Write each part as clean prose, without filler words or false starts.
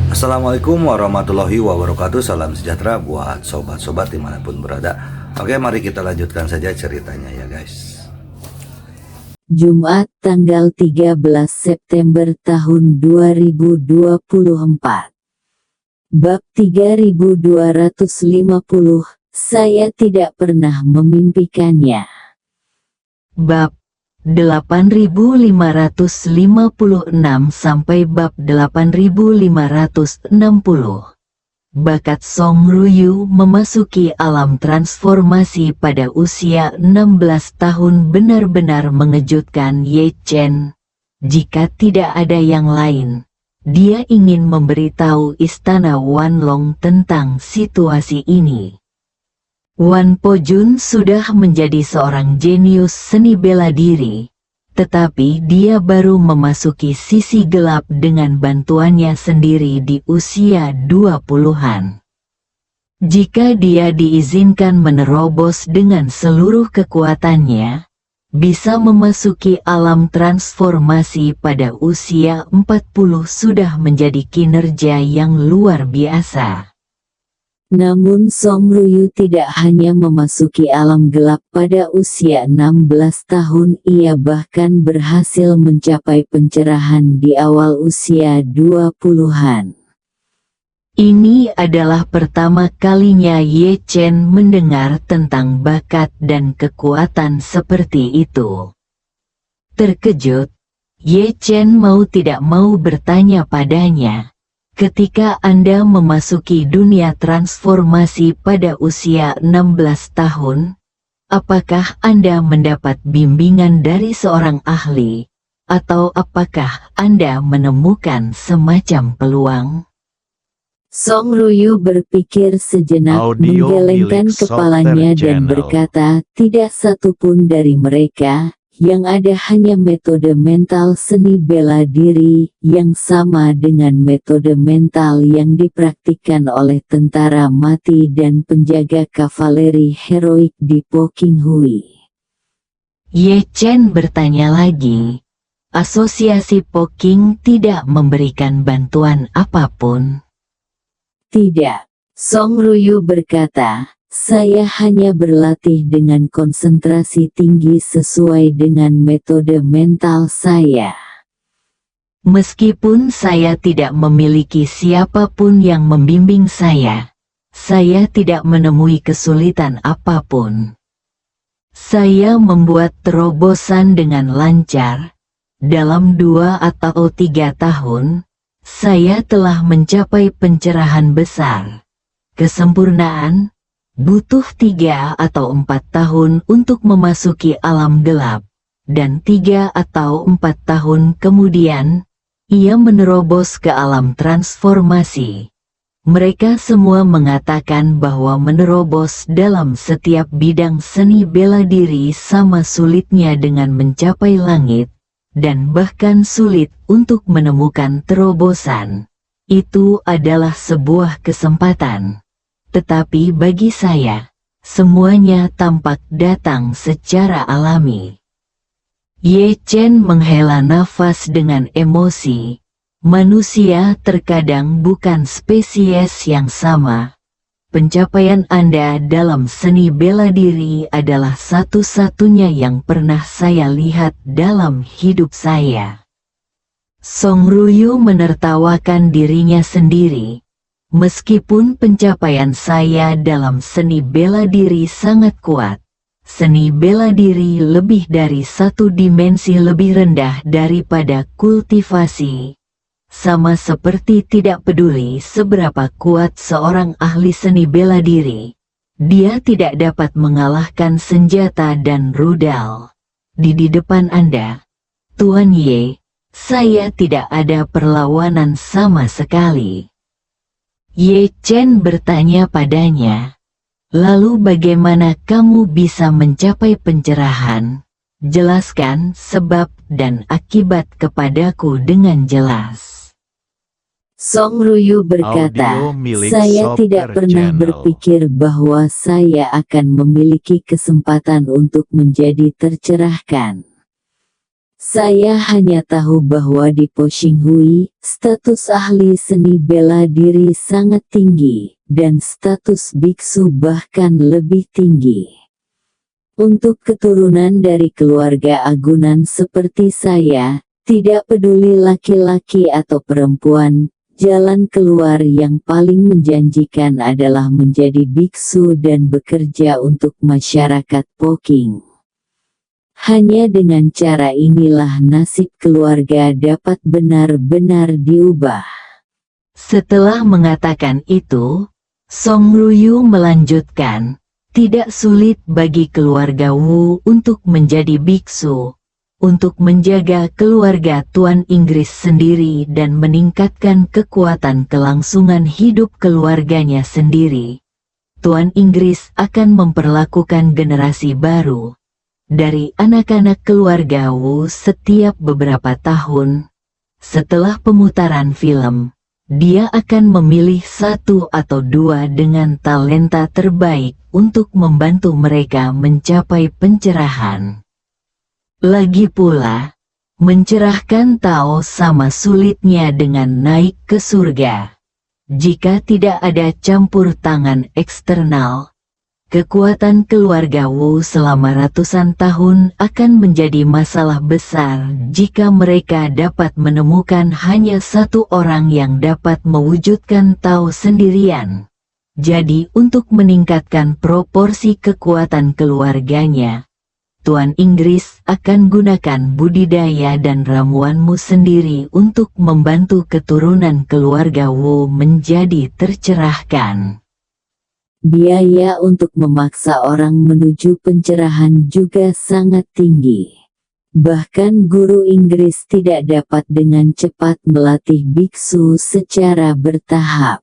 Assalamualaikum warahmatullahi wabarakatuh. Salam sejahtera buat sobat-sobat dimanapun berada. Oke, mari kita lanjutkan saja ceritanya ya guys. Jumat tanggal 13 September tahun 2024. Bab 3250, saya tidak pernah memimpikannya. Bab 8556 sampai bab 8560. Bakat Song Ryu memasuki alam transformasi pada usia 16 tahun benar-benar mengejutkan Ye Chen. Jika tidak ada yang lain, dia ingin memberitahu istana Wanlong tentang situasi ini. Wan Pojun sudah menjadi seorang jenius seni bela diri, tetapi dia baru memasuki sisi gelap dengan bantuannya sendiri di usia 20-an. Jika dia diizinkan menerobos dengan seluruh kekuatannya, bisa memasuki alam transformasi pada usia 40 sudah menjadi kinerja yang luar biasa. Namun Song Ryu tidak hanya memasuki alam gelap pada usia 16 tahun, ia bahkan berhasil mencapai pencerahan di awal usia 20-an. Ini adalah pertama kalinya Ye Chen mendengar tentang bakat dan kekuatan seperti itu. Terkejut, Ye Chen mau tidak mau bertanya padanya. Ketika Anda memasuki dunia transformasi pada usia 16 tahun, apakah Anda mendapat bimbingan dari seorang ahli, atau apakah Anda menemukan semacam peluang? Song Ryu berpikir sejenak, menggelengkan kepalanya dan berkata, tidak satupun dari mereka. Yang ada hanya metode mental seni bela diri, yang sama dengan metode mental yang dipraktikkan oleh tentara mati dan penjaga kavaleri heroik di Poking-hui. Ye Chen bertanya lagi, asosiasi Poking tidak memberikan bantuan apapun? Tidak, Song Ryu berkata. Saya hanya berlatih dengan konsentrasi tinggi sesuai dengan metode mental saya. Meskipun saya tidak memiliki siapapun yang membimbing saya tidak menemui kesulitan apapun. Saya membuat terobosan dengan lancar. Dalam 2 atau 3 tahun, saya telah mencapai pencerahan besar. Kesempurnaan butuh 3 atau 4 tahun untuk memasuki alam gelap, dan 3 atau 4 tahun kemudian, ia menerobos ke alam transformasi. Mereka semua mengatakan bahwa menerobos dalam setiap bidang seni bela diri sama sulitnya dengan mencapai langit, dan bahkan sulit untuk menemukan terobosan. Itu adalah sebuah kesempatan. Tetapi bagi saya, semuanya tampak datang secara alami. Ye Chen menghela nafas dengan emosi. Manusia terkadang bukan spesies yang sama. Pencapaian Anda dalam seni bela diri adalah satu-satunya yang pernah saya lihat dalam hidup saya. Song Ryu menertawakan dirinya sendiri. Meskipun pencapaian saya dalam seni bela diri sangat kuat, seni bela diri lebih dari 1 dimensi lebih rendah daripada kultivasi. Sama seperti tidak peduli seberapa kuat seorang ahli seni bela diri, dia tidak dapat mengalahkan senjata dan rudal. Di depan Anda, Tuan Ye, saya tidak ada perlawanan sama sekali. Ye Chen bertanya padanya, lalu bagaimana kamu bisa mencapai pencerahan? Jelaskan sebab dan akibat kepadaku dengan jelas. Song Ryu berkata, saya tidak pernah berpikir bahwa saya akan memiliki kesempatan untuk menjadi tercerahkan. Saya hanya tahu bahwa di Po Xinghui, status ahli seni bela diri sangat tinggi, dan status biksu bahkan lebih tinggi. Untuk keturunan dari keluarga agunan seperti saya, tidak peduli laki-laki atau perempuan, jalan keluar yang paling menjanjikan adalah menjadi biksu dan bekerja untuk masyarakat Poking. Hanya dengan cara inilah nasib keluarga dapat benar-benar diubah. Setelah mengatakan itu, Song Ruyu melanjutkan, tidak sulit bagi keluarga Wu untuk menjadi biksu, untuk menjaga keluarga Tuan Inggris sendiri dan meningkatkan kekuatan kelangsungan hidup keluarganya sendiri. Tuan Inggris akan memperlakukan generasi baru dari anak-anak keluarga Wu setiap beberapa tahun. Setelah pemutaran film, dia akan memilih 1 atau 2 dengan talenta terbaik untuk membantu mereka mencapai pencerahan. Lagi pula, mencerahkan Tao sama sulitnya dengan naik ke surga. Jika tidak ada campur tangan eksternal, kekuatan keluarga Wu selama ratusan tahun akan menjadi masalah besar jika mereka dapat menemukan hanya 1 orang yang dapat mewujudkan Tao sendirian. Jadi untuk meningkatkan proporsi kekuatan keluarganya, Tuan Inggris akan gunakan budidaya dan ramuanmu sendiri untuk membantu keturunan keluarga Wu menjadi tercerahkan. Biaya untuk memaksa orang menuju pencerahan juga sangat tinggi. Bahkan guru Inggris tidak dapat dengan cepat melatih biksu secara bertahap.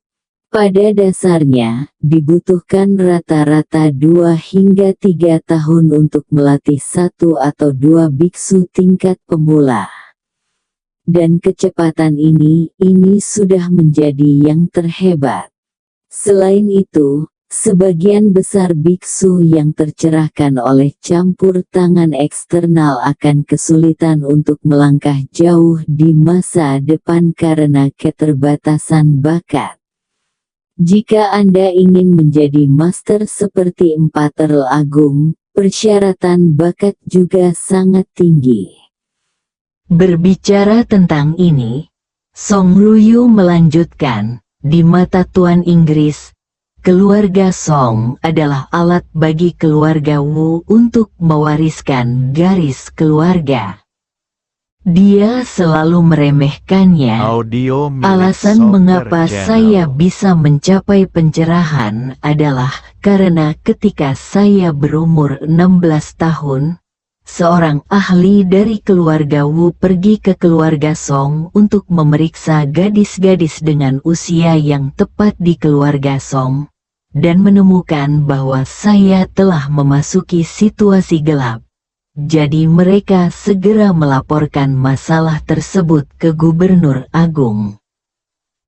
Pada dasarnya, dibutuhkan rata-rata 2 hingga 3 tahun untuk melatih 1 atau 2 biksu tingkat pemula. Dan kecepatan ini sudah menjadi yang terhebat. Selain itu, sebagian besar biksu yang tercerahkan oleh campur tangan eksternal akan kesulitan untuk melangkah jauh di masa depan karena keterbatasan bakat. Jika Anda ingin menjadi master seperti Empat Earl Agung, persyaratan bakat juga sangat tinggi. Berbicara tentang ini, Song Ruyu melanjutkan, di mata Tuan Inggris, keluarga Song adalah alat bagi keluarga Wu untuk mewariskan garis keluarga. Dia selalu meremehkannya. Alasan mengapa saya bisa mencapai pencerahan adalah karena ketika saya berumur 16 tahun, seorang ahli dari keluarga Wu pergi ke keluarga Song untuk memeriksa gadis-gadis dengan usia yang tepat di keluarga Song, dan menemukan bahwa saya telah memasuki situasi gelap. Jadi mereka segera melaporkan masalah tersebut ke Gubernur Agung.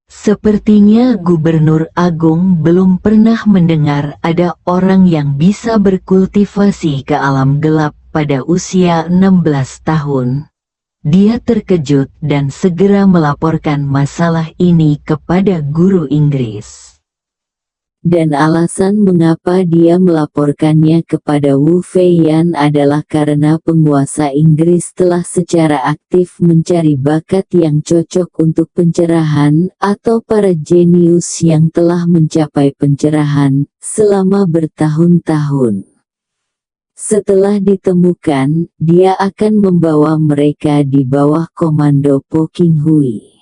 Sepertinya Gubernur Agung belum pernah mendengar ada orang yang bisa berkultivasi ke alam gelap pada usia 16 tahun. Dia terkejut dan segera melaporkan masalah ini kepada guru Inggris. Dan alasan mengapa dia melaporkannya kepada Wu Feiyan adalah karena penguasa Inggris telah secara aktif mencari bakat yang cocok untuk pencerahan atau para jenius yang telah mencapai pencerahan selama bertahun-tahun. Setelah ditemukan, dia akan membawa mereka di bawah komando Po Qinghui.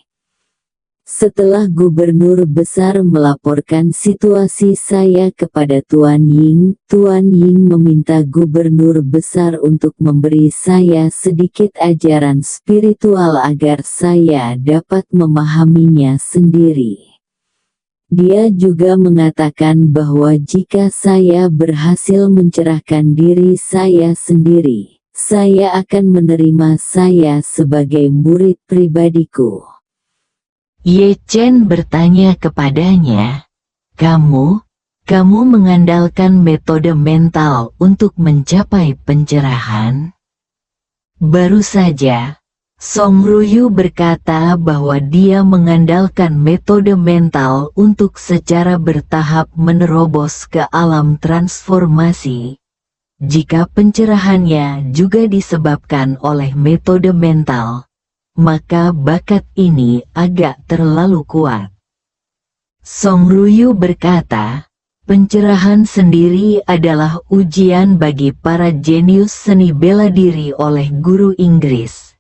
Setelah gubernur besar melaporkan situasi saya kepada Tuan Ying meminta gubernur besar untuk memberi saya sedikit ajaran spiritual agar saya dapat memahaminya sendiri. Dia juga mengatakan bahwa jika saya berhasil mencerahkan diri saya sendiri, saya akan menerima saya sebagai murid pribadiku. Ye Chen bertanya kepadanya, kamu mengandalkan metode mental untuk mencapai pencerahan? Baru saja, Song Ruyu berkata bahwa dia mengandalkan metode mental untuk secara bertahap menerobos ke alam transformasi. Jika pencerahannya juga disebabkan oleh metode mental, maka bakat ini agak terlalu kuat. Song Ruyu berkata, pencerahan sendiri adalah ujian bagi para jenius seni bela diri oleh guru Inggris.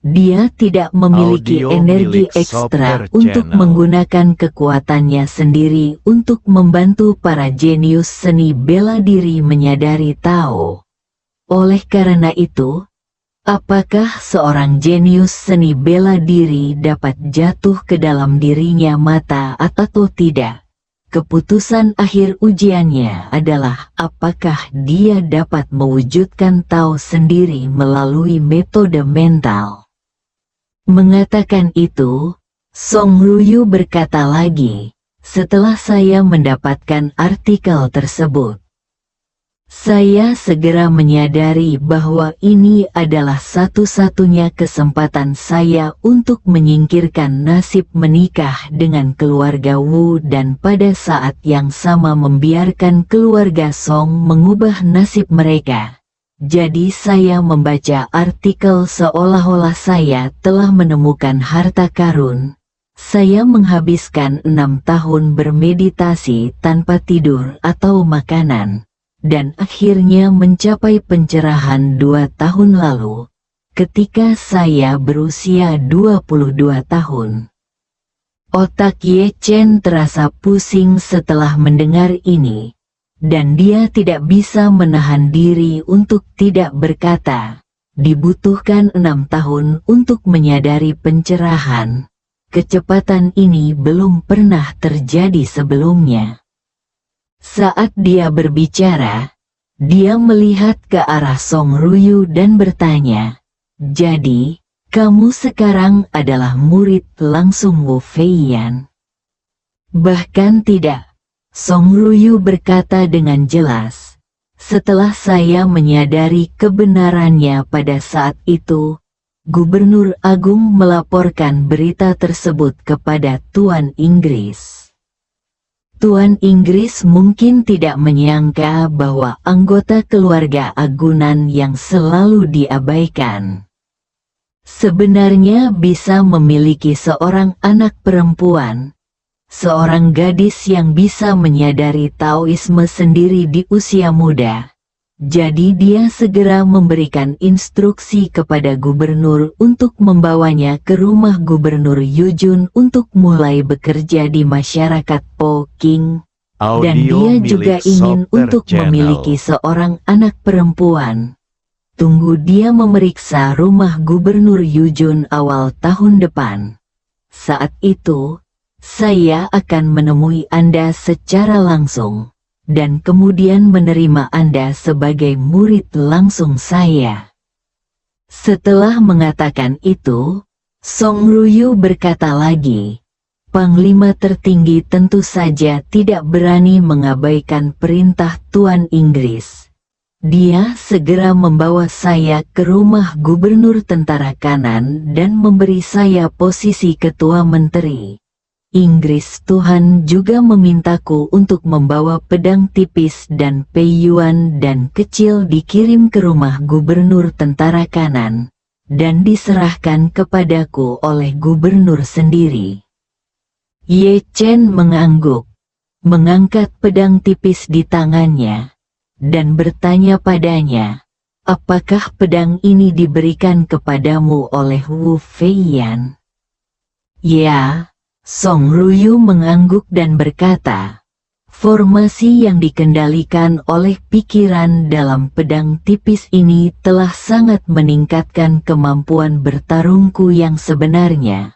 Dia tidak memiliki Audio energi milik ekstra Soper untuk Channel. menggunakan kekuatannya sendiri untuk membantu para jenius seni bela diri menyadari Tao. Oleh karena itu, apakah seorang jenius seni bela diri dapat jatuh ke dalam dirinya mata atau tidak? Keputusan akhir ujiannya adalah apakah dia dapat mewujudkan Tao sendiri melalui metode mental. Mengatakan itu, Song Ruyu berkata lagi, setelah saya mendapatkan artikel tersebut, saya segera menyadari bahwa ini adalah satu-satunya kesempatan saya untuk menyingkirkan nasib menikah dengan keluarga Wu dan pada saat yang sama membiarkan keluarga Song mengubah nasib mereka. Jadi saya membaca artikel seolah-olah saya telah menemukan harta karun. Saya menghabiskan 6 tahun bermeditasi tanpa tidur atau makanan, dan akhirnya mencapai pencerahan 2 tahun lalu, ketika saya berusia 22 tahun. Otak Ye Chen terasa pusing setelah mendengar ini. Dan dia tidak bisa menahan diri untuk tidak berkata, dibutuhkan 6 tahun untuk menyadari pencerahan. Kecepatan ini belum pernah terjadi sebelumnya. Saat dia berbicara, dia melihat ke arah Song Ruyu dan bertanya, jadi, kamu sekarang adalah murid langsung Wu Feiyan? Bahkan tidak. Song Ruyu berkata dengan jelas, setelah saya menyadari kebenarannya pada saat itu, Gubernur Agung melaporkan berita tersebut kepada Tuan Inggris. Tuan Inggris mungkin tidak menyangka bahwa anggota keluarga agunan yang selalu diabaikan sebenarnya bisa memiliki seorang anak perempuan. Seorang gadis yang bisa menyadari Taoisme sendiri di usia muda. Jadi dia segera memberikan instruksi kepada gubernur untuk membawanya ke rumah Gubernur Yujun untuk mulai bekerja di masyarakat Po King. Dan dia juga ingin untuk memiliki seorang anak perempuan. Tunggu dia memeriksa rumah Gubernur Yujun awal tahun depan. Saat itu, saya akan menemui Anda secara langsung, dan kemudian menerima Anda sebagai murid langsung saya. Setelah mengatakan itu, Song Ruyu berkata lagi, Panglima tertinggi tentu saja tidak berani mengabaikan perintah Tuan Inggris. Dia segera membawa saya ke rumah Gubernur Tentara Kanan dan memberi saya posisi Ketua Menteri. Inggris Tuhan juga memintaku untuk membawa pedang tipis dan peiyuan dan kecil dikirim ke rumah Gubernur Tentara Kanan, dan diserahkan kepadaku oleh Gubernur sendiri. Ye Chen mengangguk, mengangkat pedang tipis di tangannya, dan bertanya padanya, apakah pedang ini diberikan kepadamu oleh Wu Feiyan? Ya. Song Ruyu mengangguk dan berkata, formasi yang dikendalikan oleh pikiran dalam pedang tipis ini telah sangat meningkatkan kemampuan bertarungku yang sebenarnya,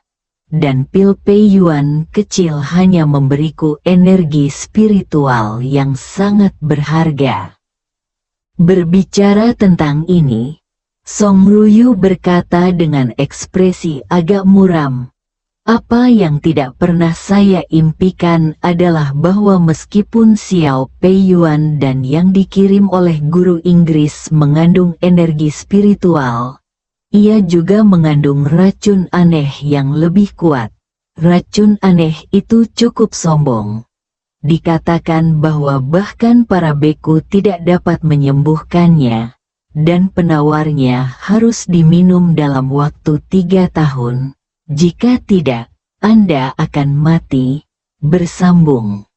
dan pil peiyuan kecil hanya memberiku energi spiritual yang sangat berharga. Berbicara tentang ini, Song Ruyu berkata dengan ekspresi agak muram, apa yang tidak pernah saya impikan adalah bahwa meskipun Xiao Peiyuan dan yang dikirim oleh guru Inggris mengandung energi spiritual, Ia juga mengandung racun aneh yang lebih kuat. Racun aneh itu cukup sombong. Dikatakan bahwa bahkan para beku tidak dapat menyembuhkannya, dan penawarnya harus diminum dalam waktu 3 tahun. Jika tidak, Anda akan mati. Bersambung.